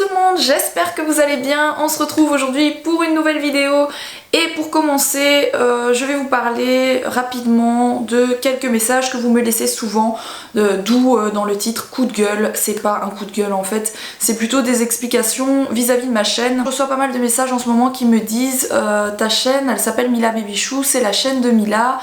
tout le monde, j'espère que vous allez bien. On se retrouve aujourd'hui pour une nouvelle vidéo. Et pour commencer, je vais vous parler rapidement de quelques messages que vous me laissez souvent, d'où dans le titre coup de gueule. C'est pas un coup de gueule en fait, c'est plutôt des explications vis-à-vis de ma chaîne. Je reçois pas mal de messages en ce moment qui me disent ta chaîne elle s'appelle Mila Babychou, c'est la chaîne de Mila,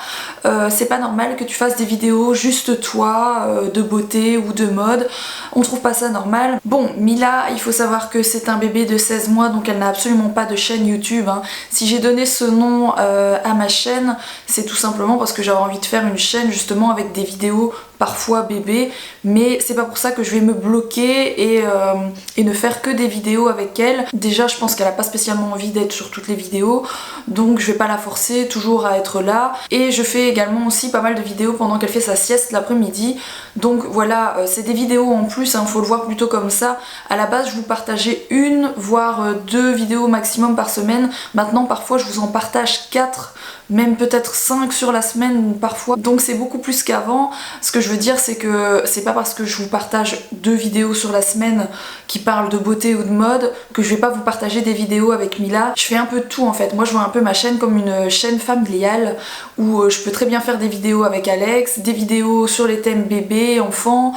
c'est pas normal que tu fasses des vidéos juste toi, de beauté ou de mode, on trouve pas ça normal. Bon, Mila, il faut savoir que c'est un bébé de 16 mois donc elle n'a absolument pas de chaîne YouTube, hein. Si j'ai donné ce nom à ma chaîne, c'est tout simplement parce que j'avais envie de faire une chaîne justement avec des vidéos parfois bébé, mais c'est pas pour ça que je vais me bloquer et ne faire que des vidéos avec elle. Déjà je pense qu'elle a pas spécialement envie d'être sur toutes les vidéos, donc je vais pas la forcer toujours à être là. Et je fais également aussi pas mal de vidéos pendant qu'elle fait sa sieste l'après-midi, donc voilà, c'est des vidéos en plus, hein, faut le voir plutôt comme ça. À la base je vous partageais une voire deux vidéos maximum par semaine, maintenant parfois je vous en partage 4, même peut-être 5 sur la semaine parfois, donc c'est beaucoup plus qu'avant. Ce que je veux dire c'est que c'est pas parce que je vous partage 2 vidéos sur la semaine qui parlent de beauté ou de mode que je vais pas vous partager des vidéos avec Mila. Je fais un peu de tout en fait, moi je vois un peu ma chaîne comme une chaîne familiale où je peux très bien faire des vidéos avec Alex, des vidéos sur les thèmes bébé, enfant,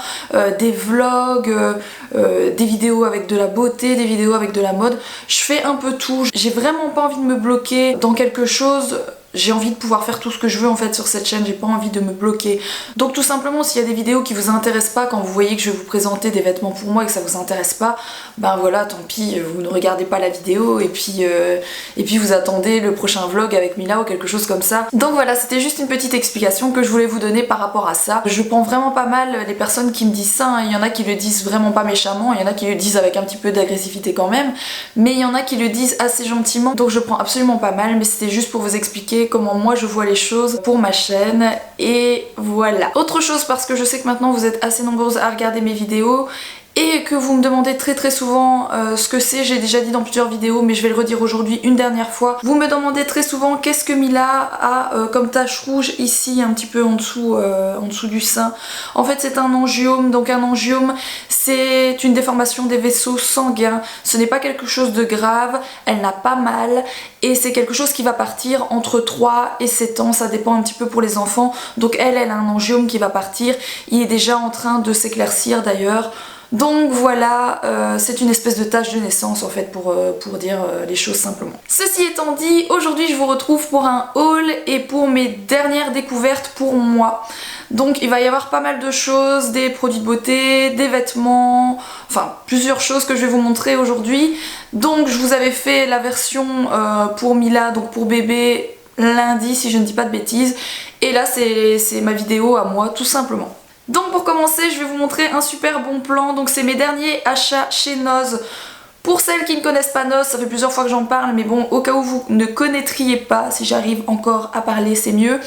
des vlogs, des vidéos avec de la beauté, des vidéos avec de la mode. Je fais un peu tout, j'ai vraiment pas envie de me bloquer dans quelque chose. J'ai envie de pouvoir faire tout ce que je veux en fait sur cette chaîne, j'ai pas envie de me bloquer. Donc tout simplement s'il y a des vidéos qui vous intéressent pas, quand vous voyez que je vais vous présenter des vêtements pour moi et que ça vous intéresse pas, ben voilà, tant pis, vous ne regardez pas la vidéo et puis vous attendez le prochain vlog avec Mila ou quelque chose comme ça. Donc voilà, c'était juste une petite explication que je voulais vous donner par rapport à ça. Je prends vraiment pas mal les personnes qui me disent ça, hein. Il y en a qui le disent vraiment pas méchamment, il y en a qui le disent avec un petit peu d'agressivité quand même, mais il y en a qui le disent assez gentiment, donc je prends absolument pas mal, mais c'était juste pour vous expliquer comment moi je vois les choses pour ma chaîne. Et voilà. Autre chose, parce que je sais que maintenant vous êtes assez nombreuses à regarder mes vidéos et que vous me demandez très souvent ce que c'est, j'ai déjà dit dans plusieurs vidéos mais je vais le redire aujourd'hui une dernière fois. Vous me demandez très souvent qu'est-ce que Mila a comme tache rouge ici un petit peu en dessous du sein. En fait c'est un angiome, donc un angiome c'est une déformation des vaisseaux sanguins, ce n'est pas quelque chose de grave, elle n'a pas mal et c'est quelque chose qui va partir entre 3 et 7 ans, ça dépend un petit peu pour les enfants. Donc elle a un angiome qui va partir, il est déjà en train de s'éclaircir d'ailleurs. Donc voilà, c'est une espèce de tache de naissance en fait pour dire les choses simplement. Ceci étant dit, aujourd'hui je vous retrouve pour un haul et pour mes dernières découvertes pour moi. Donc il va y avoir pas mal de choses, des produits de beauté, des vêtements, enfin plusieurs choses que je vais vous montrer aujourd'hui. Donc je vous avais fait la version pour Mila, donc pour bébé, lundi si je ne dis pas de bêtises. Et là c'est ma vidéo à moi tout simplement. Donc pour commencer je vais vous montrer un super bon plan, donc c'est mes derniers achats chez Noz. Pour celles qui ne connaissent pas Noz, ça fait plusieurs fois que j'en parle, mais bon, au cas où vous ne connaîtriez pas, si j'arrive encore à parler, c'est mieux.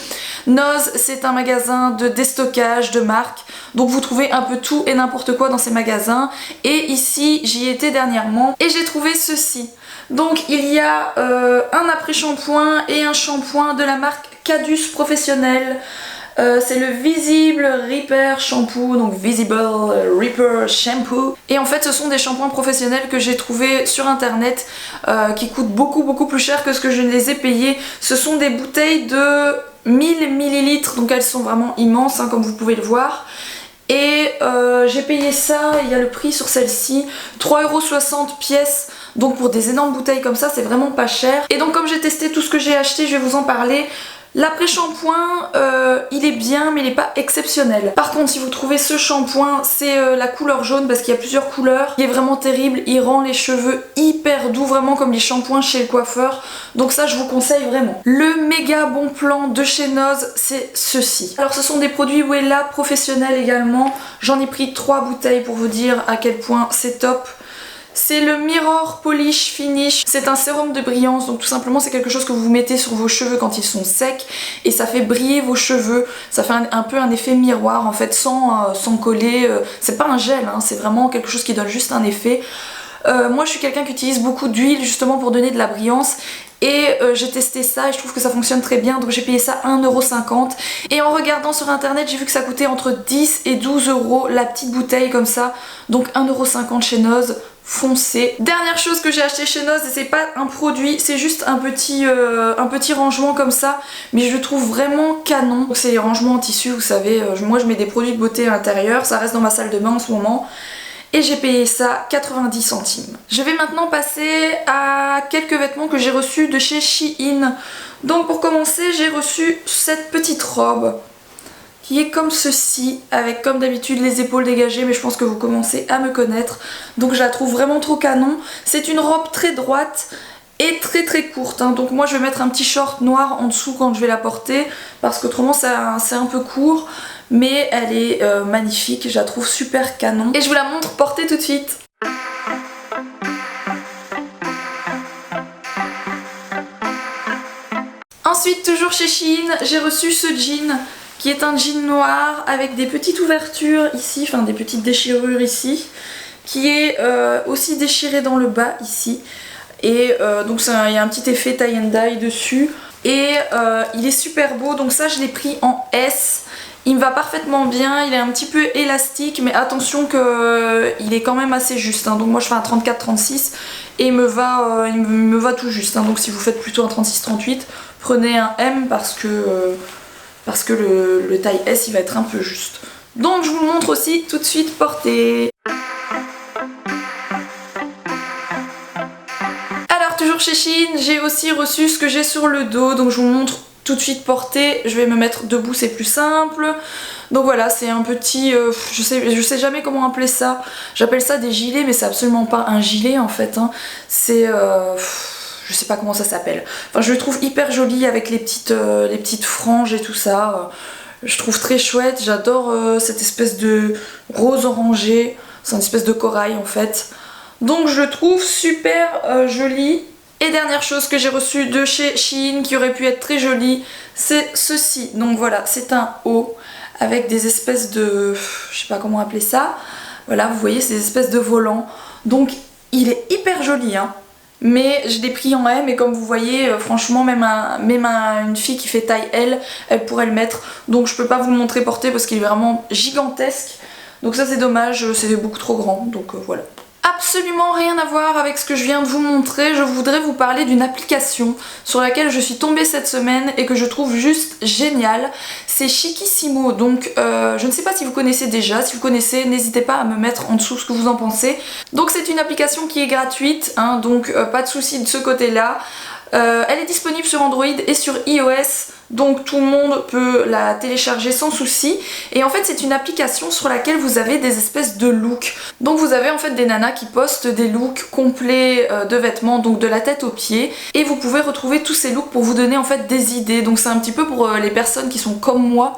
Noz, c'est un magasin de déstockage de marques, donc vous trouvez un peu tout et n'importe quoi dans ces magasins. Et ici, j'y étais dernièrement et j'ai trouvé ceci. Donc il y a un après-shampoing et un shampoing de la marque Cadus Professionnel. C'est le Visible Repair Shampoo, donc Visible Repair Shampoo. Et en fait ce sont des shampoings professionnels que j'ai trouvé sur internet qui coûtent beaucoup plus cher que ce que je ne les ai payés. Ce sont des bouteilles de 1000 ml, donc elles sont vraiment immenses hein, comme vous pouvez le voir. Et j'ai payé ça, il y a le prix sur celle-ci, 3,60€ pièce. Donc pour des énormes bouteilles comme ça c'est vraiment pas cher. Et donc comme j'ai testé tout ce que j'ai acheté, je vais vous en parler. L'après-shampoing, il est bien mais il n'est pas exceptionnel. Par contre si vous trouvez ce shampoing, c'est la couleur jaune parce qu'il y a plusieurs couleurs. Il est vraiment terrible, il rend les cheveux hyper doux, vraiment comme les shampoings chez le coiffeur. Donc ça je vous conseille vraiment. Le méga bon plan de chez Noz, c'est ceci. Alors ce sont des produits Wella professionnels également. J'en ai pris 3 bouteilles pour vous dire à quel point c'est top. C'est le Mirror Polish Finish, c'est un sérum de brillance, donc tout simplement c'est quelque chose que vous mettez sur vos cheveux quand ils sont secs et ça fait briller vos cheveux, ça fait un peu un effet miroir en fait sans coller, c'est pas un gel, hein, c'est vraiment quelque chose qui donne juste un effet. Moi je suis quelqu'un qui utilise beaucoup d'huile justement pour donner de la brillance et j'ai testé ça et je trouve que ça fonctionne très bien, donc j'ai payé ça 1,50€ et en regardant sur internet j'ai vu que ça coûtait entre 10 et 12€ la petite bouteille comme ça, donc 1,50€ chez Noz, foncé. Dernière chose que j'ai acheté chez Noz, et c'est pas un produit, c'est juste un petit rangement comme ça, mais je le trouve vraiment canon. C'est les rangements en tissu, vous savez, moi je mets des produits de beauté à l'intérieur, ça reste dans ma salle de bain en ce moment. Et j'ai payé ça 90 centimes. Je vais maintenant passer à quelques vêtements que j'ai reçus de chez Shein. Donc pour commencer, j'ai reçu cette petite robe qui est comme ceci, avec comme d'habitude les épaules dégagées, mais je pense que vous commencez à me connaître. Donc je la trouve vraiment trop canon. C'est une robe très droite et très courte, hein. Donc moi je vais mettre un petit short noir en dessous quand je vais la porter, parce qu'autrement c'est un peu court. Mais elle est magnifique, je la trouve super canon. Et je vous la montre portée tout de suite. Ensuite, toujours chez Shein, j'ai reçu ce jean qui est un jean noir avec des petites ouvertures ici, enfin des petites déchirures ici, qui est aussi déchiré dans le bas ici. Et donc il y a un petit effet tie and dye dessus. Et il est super beau, donc ça je l'ai pris en S. Il me va parfaitement bien, il est un petit peu élastique, mais attention qu'il est quand même assez juste, hein. Donc moi je fais un 34-36 et il me va tout juste, hein. Donc si vous faites plutôt un 36-38, prenez un M parce que le taille S il va être un peu juste. Donc je vous le montre aussi tout de suite porté. Alors toujours chez Shein, j'ai aussi reçu ce que j'ai sur le dos, donc je vous montre tout de suite porté. Je vais me mettre debout, c'est plus simple. Donc voilà, c'est un petit, je sais jamais comment appeler ça. J'appelle ça des gilets, mais c'est absolument pas un gilet en fait, hein. C'est, je sais pas comment ça s'appelle. Enfin, je le trouve hyper joli avec les petites franges et tout ça. Je trouve très chouette. J'adore cette espèce de rose orangé. C'est une espèce de corail en fait. Donc je le trouve super joli. Et dernière chose que j'ai reçue de chez Shein qui aurait pu être très jolie, c'est ceci. Donc voilà, c'est un haut avec des espèces de, je sais pas comment appeler ça. Voilà, vous voyez, c'est des espèces de volants. Donc il est hyper joli, hein. Mais je l'ai pris en M et comme vous voyez, franchement, même une fille qui fait taille L, elle pourrait le mettre. Donc je peux pas vous le montrer porté parce qu'il est vraiment gigantesque. Donc ça c'est dommage, c'est beaucoup trop grand. Donc voilà. Absolument rien à voir avec ce que je viens de vous montrer, je voudrais vous parler d'une application sur laquelle je suis tombée cette semaine et que je trouve juste géniale. C'est Shikissimo, donc je ne sais pas si vous connaissez déjà, si vous connaissez n'hésitez pas à me mettre en dessous ce que vous en pensez. Donc c'est une application qui est gratuite, hein, donc pas de souci de ce côté là. Elle est disponible sur Android et sur iOS, donc tout le monde peut la télécharger sans souci. Et en fait c'est une application sur laquelle vous avez des espèces de looks. Donc vous avez en fait des nanas qui postent des looks complets de vêtements, donc de la tête aux pieds. Et vous pouvez retrouver tous ces looks pour vous donner en fait des idées. Donc c'est un petit peu pour les personnes qui sont comme moi,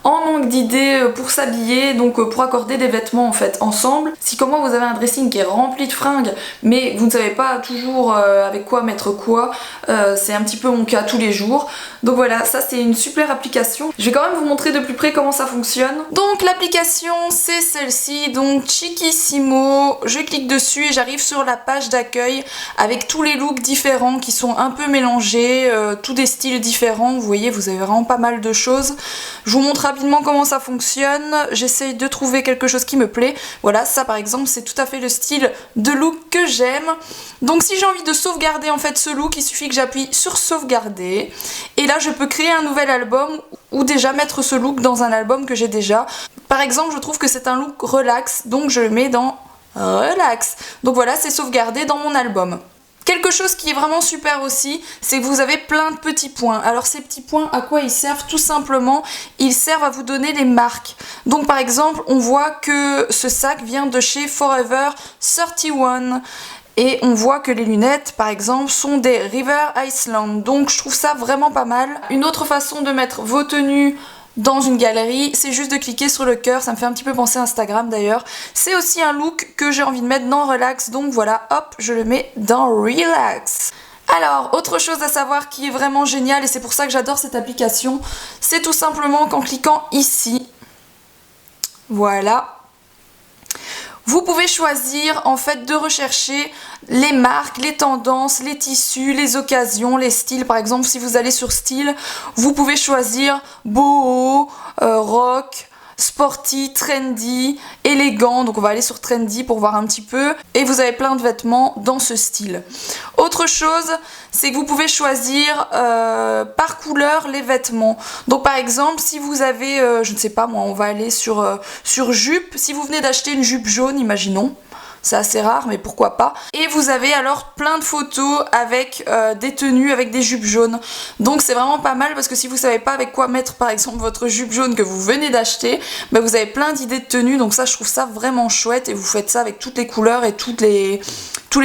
en manque d'idées pour s'habiller, donc pour accorder des vêtements en fait ensemble. Si comme moi vous avez un dressing qui est rempli de fringues mais vous ne savez pas toujours avec quoi mettre quoi, c'est un petit peu mon cas tous les jours. Donc voilà, ça c'est une super application. Je vais quand même vous montrer de plus près comment ça fonctionne. Donc l'application c'est celle-ci, donc Shikissimo. Je clique dessus et j'arrive sur la page d'accueil avec tous les looks différents qui sont un peu mélangés, tous des styles différents. Vous voyez, vous avez vraiment pas mal de choses. Je vous montre rapidement comment ça fonctionne. J'essaye de trouver quelque chose qui me plaît. Voilà, ça par exemple c'est tout à fait le style de look que j'aime. Donc si j'ai envie de sauvegarder en fait ce look, il suffit que j'appuie sur sauvegarder. Et là je peux créer un nouvel album ou déjà mettre ce look dans un album que j'ai déjà. Par exemple je trouve que c'est un look relax, donc je le mets dans relax. Donc voilà, c'est sauvegardé dans mon album. Quelque chose qui est vraiment super aussi, c'est que vous avez plein de petits points. Alors ces petits points, à quoi ils servent? Tout simplement, ils servent à vous donner les marques. Donc par exemple, on voit que ce sac vient de chez Forever 31. Et on voit que les lunettes, par exemple, sont des River Island. Donc je trouve ça vraiment pas mal. Une autre façon de mettre vos tenues dans une galerie, c'est juste de cliquer sur le cœur, ça me fait un petit peu penser à Instagram d'ailleurs. C'est aussi un look que j'ai envie de mettre dans Relax, donc voilà, hop, je le mets dans Relax. Alors, autre chose à savoir qui est vraiment génial, et c'est pour ça que j'adore cette application, c'est tout simplement qu'en cliquant ici, voilà, vous pouvez choisir en fait de rechercher les marques, les tendances, les tissus, les occasions, les styles. Par exemple, si vous allez sur style, vous pouvez choisir boho, rock, sporty, trendy, élégant. Donc on va aller sur trendy pour voir un petit peu. Et vous avez plein de vêtements dans ce style. Autre chose, c'est que vous pouvez choisir par couleur les vêtements. Donc par exemple, si vous avez, je ne sais pas moi, on va aller sur jupe. Si vous venez d'acheter une jupe jaune, imaginons. C'est assez rare, mais pourquoi pas. Et vous avez alors plein de photos avec des tenues, avec des jupes jaunes. Donc c'est vraiment pas mal parce que si vous savez pas avec quoi mettre par exemple votre jupe jaune que vous venez d'acheter, bah vous avez plein d'idées de tenues. Donc ça, je trouve ça vraiment chouette et vous faites ça avec toutes les couleurs et tous les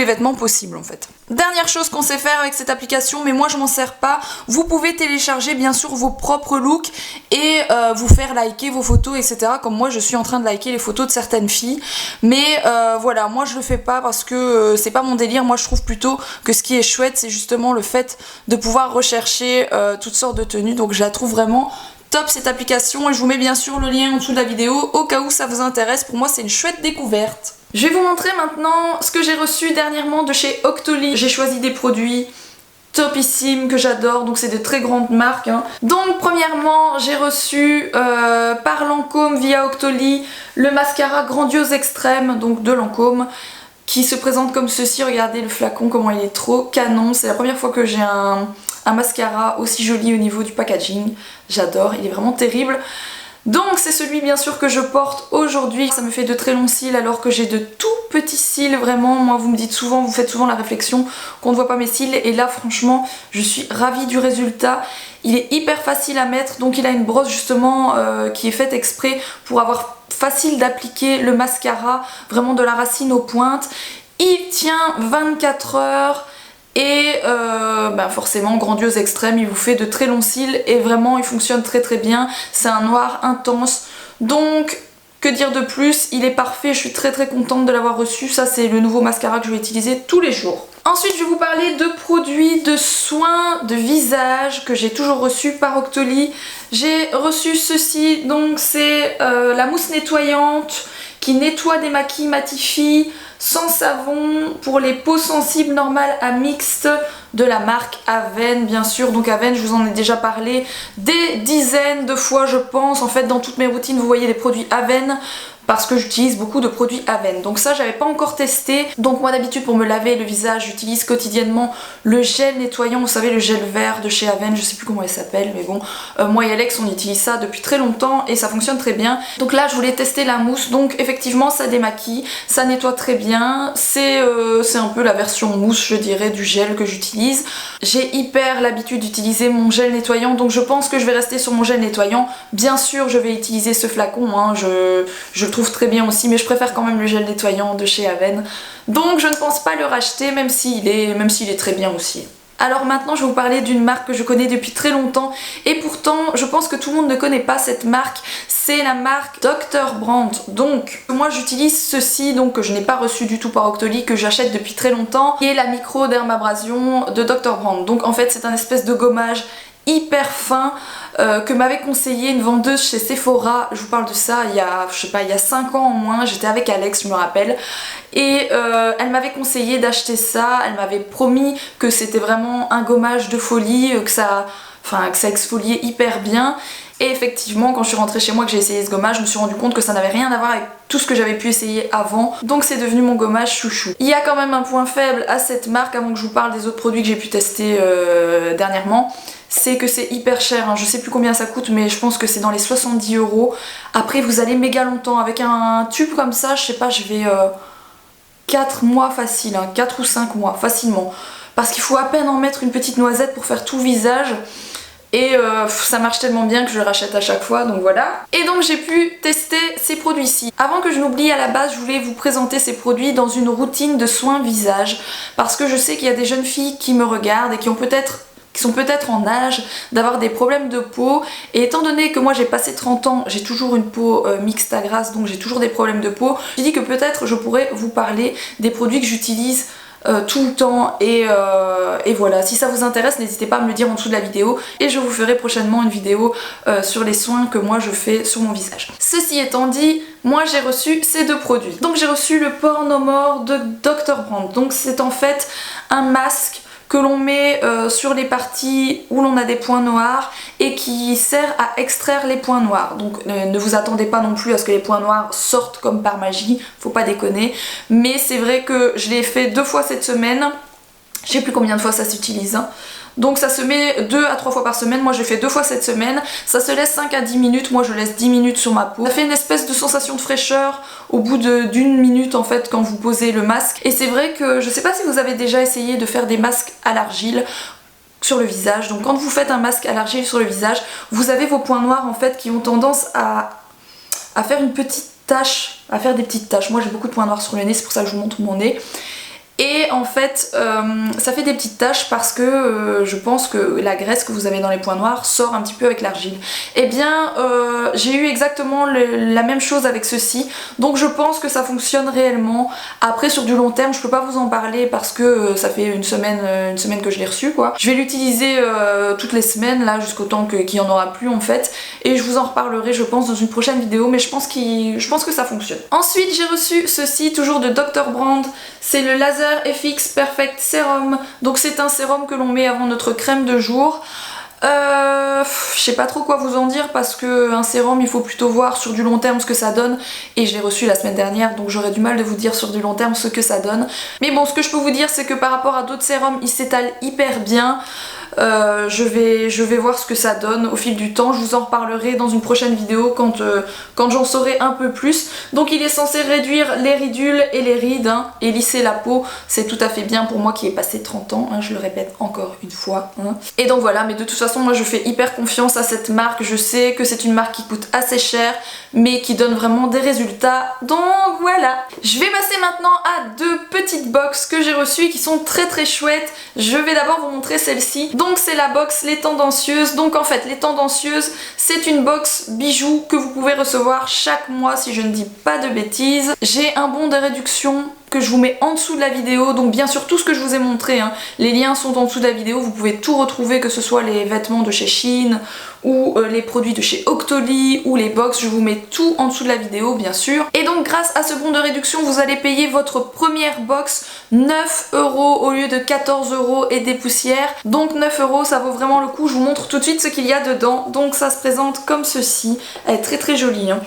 vêtements possibles en fait. Dernière chose qu'on sait faire avec cette application, mais moi je m'en sers pas, vous pouvez télécharger bien sûr vos propres looks et vous faire liker vos photos, etc. Comme moi je suis en train de liker les photos de certaines filles. Mais voilà, moi je le fais pas parce que c'est pas mon délire. Moi je trouve plutôt que ce qui est chouette, c'est justement le fait de pouvoir rechercher toutes sortes de tenues. Donc je la trouve vraiment top cette application et je vous mets bien sûr le lien en dessous de la vidéo au cas où ça vous intéresse. Pour moi c'est une chouette découverte. Je vais vous montrer maintenant ce que j'ai reçu dernièrement de chez Octoly. J'ai choisi des produits topissimes que j'adore, donc c'est de très grandes marques. Donc premièrement, j'ai reçu par Lancôme via Octoly le mascara Grandiose Extrême, donc de Lancôme, qui se présente comme ceci. Regardez le flacon, comment il est trop canon. C'est la première fois que j'ai un mascara aussi joli au niveau du packaging. J'adore, il est vraiment terrible. Donc c'est celui bien sûr que je porte aujourd'hui. Ça me fait de très longs cils alors que j'ai de tout petits cils, vraiment. Moi vous me dites souvent, vous faites souvent la réflexion qu'on ne voit pas mes cils et là franchement je suis ravie du résultat. Il est hyper facile à mettre, donc il a une brosse justement qui est faite exprès pour avoir facile d'appliquer le mascara, vraiment de la racine aux pointes. Il tient 24 heures. Et forcément Grandiose Extrême, il vous fait de très longs cils et vraiment il fonctionne très très bien. C'est un noir intense, donc que dire de plus, il est parfait. Je suis très très contente de l'avoir reçu. Ça c'est le nouveau mascara que je vais utiliser tous les jours. Ensuite je vais vous parler de produits de soins de visage que j'ai toujours reçu par Octoly. J'ai reçu ceci, donc c'est la mousse nettoyante qui nettoie, démaquille, matifie sans savon pour les peaux sensibles normales à mixtes de la marque Avène bien sûr. Donc Avène, je vous en ai déjà parlé des dizaines de fois je pense. En fait dans toutes mes routines vous voyez des produits Avène parce que j'utilise beaucoup de produits Avène. Donc ça j'avais pas encore testé. Donc moi d'habitude pour me laver le visage j'utilise quotidiennement le gel nettoyant, vous savez le gel vert de chez Avène, je sais plus comment il s'appelle mais bon, moi et Alex on utilise ça depuis très longtemps et ça fonctionne très bien. Donc là je voulais tester la mousse, donc effectivement ça démaquille, ça nettoie très bien, c'est un peu la version mousse je dirais du gel que j'utilise. J'ai hyper l'habitude d'utiliser mon gel nettoyant donc je pense que je vais rester sur mon gel nettoyant. Bien sûr je vais utiliser ce flacon, je le trouve très bien aussi mais je préfère quand même le gel nettoyant de chez Avène. Donc je ne pense pas le racheter même s'il est très bien aussi. Alors maintenant je vais vous parler d'une marque que je connais depuis très longtemps et pourtant je pense que tout le monde ne connaît pas cette marque. C'est la marque Dr. Brandt. Donc moi j'utilise ceci donc que je n'ai pas reçu du tout par Octoly, que j'achète depuis très longtemps, qui est la micro-dermabrasion de Dr. Brandt. Donc en fait c'est un espèce de gommage hyper fin que m'avait conseillé une vendeuse chez Sephora. Je vous parle de ça il y a, je sais pas, il y a 5 ans au moins, j'étais avec Alex je me rappelle, et elle m'avait conseillé d'acheter ça. Elle m'avait promis que c'était vraiment un gommage de folie, que ça exfoliait hyper bien. Et effectivement quand je suis rentrée chez moi que j'ai essayé ce gommage, je me suis rendu compte que ça n'avait rien à voir avec tout ce que j'avais pu essayer avant. Donc c'est devenu mon gommage chouchou. Il y a quand même un point faible à cette marque avant que je vous parle des autres produits que j'ai pu tester dernièrement. C'est que c'est hyper cher, hein. Je sais plus combien ça coûte mais je pense que c'est dans les 70 €. Après vous allez méga longtemps avec un tube comme ça, je sais pas, je vais 4 mois facile, hein, 4 ou 5 mois facilement. Parce qu'il faut à peine en mettre une petite noisette pour faire tout visage. Et ça marche tellement bien que je le rachète à chaque fois, donc voilà. Et donc j'ai pu tester ces produits-ci. Avant que je n'oublie, à la base je voulais vous présenter ces produits dans une routine de soins visage. Parce que je sais qu'il y a des jeunes filles qui me regardent et qui sont peut-être en âge d'avoir des problèmes de peau, et étant donné que moi j'ai passé 30 ans, j'ai toujours une peau mixte à grasse, donc j'ai toujours des problèmes de peau, j'ai dit que peut-être je pourrais vous parler des produits que j'utilise tout le temps et voilà, si ça vous intéresse n'hésitez pas à me le dire en dessous de la vidéo et je vous ferai prochainement une vidéo sur les soins que moi je fais sur mon visage. Ceci étant dit, moi j'ai reçu ces deux produits. Donc j'ai reçu le Pore No More de Dr. Brandt. Donc c'est en fait un masque que l'on met sur les parties où l'on a des points noirs et qui sert à extraire les points noirs. Donc ne vous attendez pas non plus à ce que les points noirs sortent comme par magie, faut pas déconner. Mais c'est vrai que je l'ai fait 2 fois cette semaine, je sais plus combien de fois ça s'utilise, hein. Donc ça se met 2 à 3 fois par semaine, moi j'ai fait 2 fois cette semaine, ça se laisse 5 à 10 minutes, moi je laisse 10 minutes sur ma peau. Ça fait une espèce de sensation de fraîcheur au bout d'une minute en fait quand vous posez le masque. Et c'est vrai que je sais pas si vous avez déjà essayé de faire des masques à l'argile sur le visage. Donc quand vous faites un masque à l'argile sur le visage, vous avez vos points noirs en fait qui ont tendance à faire une petite tache, à faire des petites taches. Moi j'ai beaucoup de points noirs sur le nez, c'est pour ça que je vous montre mon nez. Et en fait ça fait des petites taches parce que je pense que la graisse que vous avez dans les points noirs sort un petit peu avec l'argile. Et bien j'ai eu exactement la même chose avec ceci, donc je pense que ça fonctionne réellement. Après sur du long terme je peux pas vous en parler parce que ça fait une semaine que je l'ai reçu quoi. Je vais l'utiliser toutes les semaines là jusqu'au temps qu'il y en aura plus en fait, et je vous en reparlerai je pense dans une prochaine vidéo, mais je pense que ça fonctionne. Ensuite j'ai reçu ceci toujours de Dr. Brand, c'est le Laser FX Perfect Serum. Donc c'est un sérum que l'on met avant notre crème de jour. Je sais pas trop quoi vous en dire parce que un sérum il faut plutôt voir sur du long terme ce que ça donne, et je l'ai reçu la semaine dernière donc j'aurais du mal de vous dire sur du long terme ce que ça donne. Mais bon, ce que je peux vous dire c'est que par rapport à d'autres sérums il s'étale hyper bien. Je vais voir ce que ça donne au fil du temps, je vous en reparlerai dans une prochaine vidéo quand j'en saurai un peu plus. Donc il est censé réduire les ridules et les rides hein, et lisser la peau, c'est tout à fait bien pour moi qui ai passé 30 ans, hein, je le répète encore une fois. Hein. Et donc voilà, mais de toute façon moi je fais hyper confiance à cette marque, je sais que c'est une marque qui coûte assez cher mais qui donne vraiment des résultats, donc voilà. Je vais passer maintenant à 2 petites box que j'ai reçues qui sont très très chouettes. Je vais d'abord vous montrer celle-ci. Donc c'est la box Les Tendancieuses. Donc en fait Les Tendancieuses c'est une box bijoux que vous pouvez recevoir chaque mois si je ne dis pas de bêtises. J'ai un bon de réduction que je vous mets en dessous de la vidéo, donc bien sûr tout ce que je vous ai montré, hein, les liens sont en dessous de la vidéo, vous pouvez tout retrouver, que ce soit les vêtements de chez Shein ou les produits de chez Octoly ou les box, je vous mets tout en dessous de la vidéo bien sûr. Et donc grâce à ce bon de réduction vous allez payer votre première box 9 € au lieu de 14 € et des poussières, donc 9 € ça vaut vraiment le coup. Je vous montre tout de suite ce qu'il y a dedans. Donc ça se présente comme ceci, elle est très très jolie hein.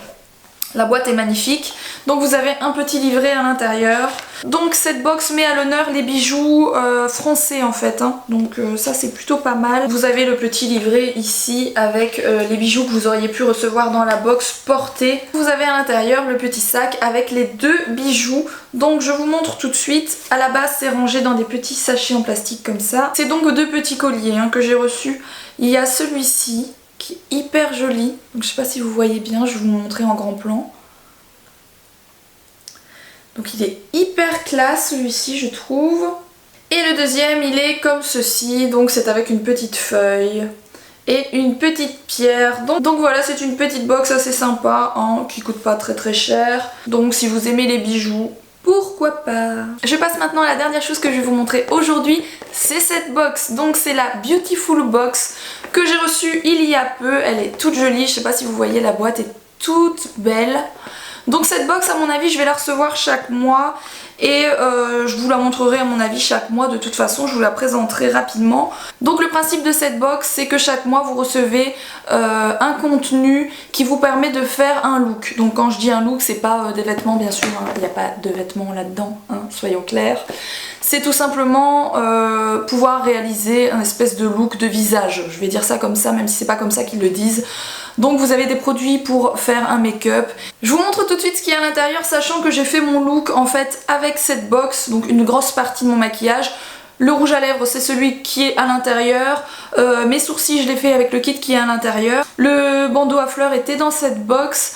La boîte est magnifique, donc vous avez un petit livret à l'intérieur. Donc cette box met à l'honneur les bijoux français en fait, hein. Donc ça c'est plutôt pas mal. Vous avez le petit livret ici avec les bijoux que vous auriez pu recevoir dans la box portée. Vous avez à l'intérieur le petit sac avec les 2 bijoux. Donc je vous montre tout de suite. À la base c'est rangé dans des petits sachets en plastique comme ça. C'est donc 2 petits colliers hein, que j'ai reçus. Il y a celui-ci qui est hyper joli, donc je sais pas si vous voyez bien, je vais vous montrer en grand plan. Donc il est hyper classe celui-ci je trouve. Et le deuxième il est comme ceci, donc c'est avec une petite feuille et une petite pierre. Donc voilà, c'est une petite box assez sympa hein, qui coûte pas très très cher. Donc si vous aimez les bijoux, pourquoi pas. Je passe maintenant à la dernière chose que je vais vous montrer aujourd'hui, c'est cette box. Donc c'est la Beautiful Box que j'ai reçue il y a peu, elle est toute jolie, je sais pas si vous voyez, la boîte est toute belle. Donc cette box à mon avis je vais la recevoir chaque mois et je vous la montrerai à mon avis chaque mois, de toute façon je vous la présenterai rapidement. Donc le principe de cette box c'est que chaque mois vous recevez un contenu qui vous permet de faire un look. Donc quand je dis un look c'est pas des vêtements bien sûr, hein, il n'y a pas de vêtements là-dedans, hein, soyons clairs. C'est tout simplement pouvoir réaliser un espèce de look de visage, je vais dire ça comme ça même si c'est pas comme ça qu'ils le disent. Donc vous avez des produits pour faire un make-up. Je vous montre tout de suite ce qu'il y a à l'intérieur, sachant que j'ai fait mon look en fait avec cette box, donc une grosse partie de mon maquillage. Le rouge à lèvres c'est celui qui est à l'intérieur, mes sourcils je l'ai fait avec le kit qui est à l'intérieur. Le bandeau à fleurs était dans cette box.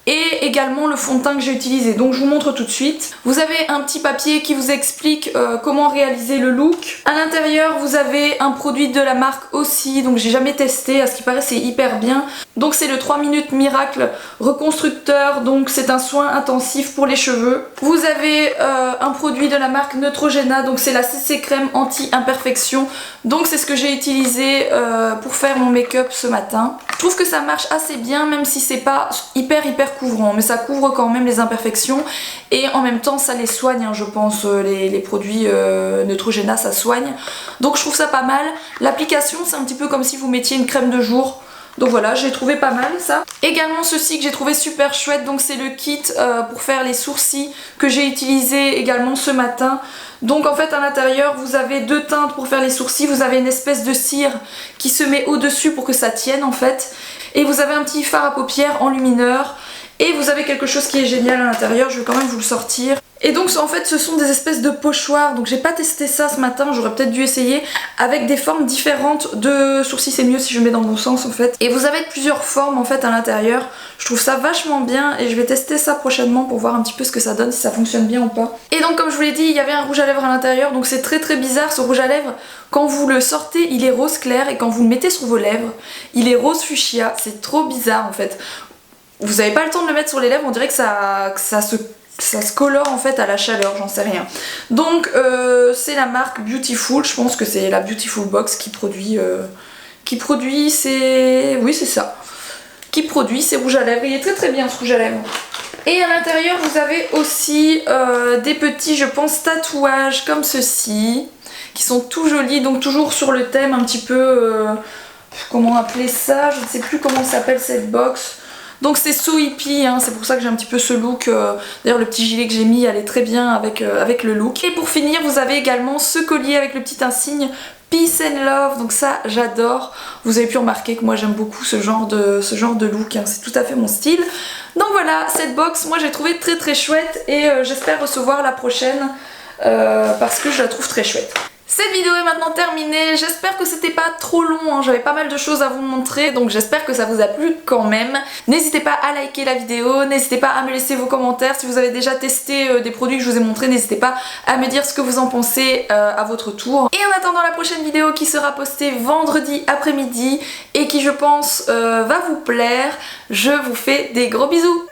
Et également le fond de teint que j'ai utilisé, donc je vous montre tout de suite. Vous avez un petit papier qui vous explique comment réaliser le look. À l'intérieur vous avez un produit de la marque aussi, donc j'ai jamais testé, à ce qui paraît c'est hyper bien. Donc c'est le 3 minutes miracle reconstructeur, donc c'est un soin intensif pour les cheveux. Vous avez un produit de la marque Neutrogena, donc c'est la CC crème anti-imperfection. Donc c'est ce que j'ai utilisé pour faire mon make-up ce matin. Je trouve que ça marche assez bien, même si c'est pas hyper super couvrant, mais ça couvre quand même les imperfections et en même temps ça les soigne, hein, je pense, les produits Neutrogena ça soigne, donc je trouve ça pas mal. L'application c'est un petit peu comme si vous mettiez une crème de jour. Donc voilà, j'ai trouvé pas mal ça. Également ceci que j'ai trouvé super chouette, donc c'est le kit pour faire les sourcils que j'ai utilisé également ce matin. Donc en fait à l'intérieur vous avez deux teintes pour faire les sourcils, vous avez une espèce de cire qui se met au dessus pour que ça tienne en fait. Et vous avez un petit fard à paupières enlumineur. Et vous avez quelque chose qui est génial à l'intérieur, je vais quand même vous le sortir. Et donc en fait ce sont des espèces de pochoirs, donc j'ai pas testé ça ce matin, j'aurais peut-être dû essayer, avec des formes différentes de sourcils, c'est mieux si je mets dans le bon sens en fait. Et vous avez plusieurs formes en fait à l'intérieur, je trouve ça vachement bien et je vais tester ça prochainement pour voir un petit peu ce que ça donne, si ça fonctionne bien ou pas. Et donc comme je vous l'ai dit, il y avait un rouge à lèvres à l'intérieur, donc c'est très bizarre ce rouge à lèvres. Quand vous le sortez il est rose clair et quand vous le mettez sur vos lèvres il est rose fuchsia, c'est trop bizarre en fait. Vous n'avez pas le temps de le mettre sur les lèvres, on dirait que ça se colore en fait à la chaleur, j'en sais rien. Donc c'est la marque Beautiful, je pense que c'est la Beautiful Box qui produit ces... Oui c'est ça. Qui produit ces rouges à lèvres, il est très bien ce rouge à lèvres. Et à l'intérieur vous avez aussi des petits, je pense, tatouages comme ceci, qui sont tout jolis, donc toujours sur le thème un petit peu... comment appeler ça, je ne sais plus comment s'appelle cette box. Donc c'est so hippie, hein, c'est pour ça que j'ai un petit peu ce look. D'ailleurs le petit gilet que j'ai mis allait très bien avec le look. Et pour finir vous avez également ce collier avec le petit insigne Peace and Love, donc ça j'adore. Vous avez pu remarquer que moi j'aime beaucoup ce genre de look, hein, c'est tout à fait mon style. Donc voilà, cette box moi j'ai trouvé très chouette et j'espère recevoir la prochaine parce que je la trouve très chouette. Cette vidéo est maintenant terminée, j'espère que c'était pas trop long, hein. J'avais pas mal de choses à vous montrer, donc j'espère que ça vous a plu quand même. N'hésitez pas à liker la vidéo, n'hésitez pas à me laisser vos commentaires. Si vous avez déjà testé des produits que je vous ai montrés, n'hésitez pas à me dire ce que vous en pensez à votre tour. Et en attendant la prochaine vidéo qui sera postée vendredi après-midi et qui je pense va vous plaire, je vous fais des gros bisous.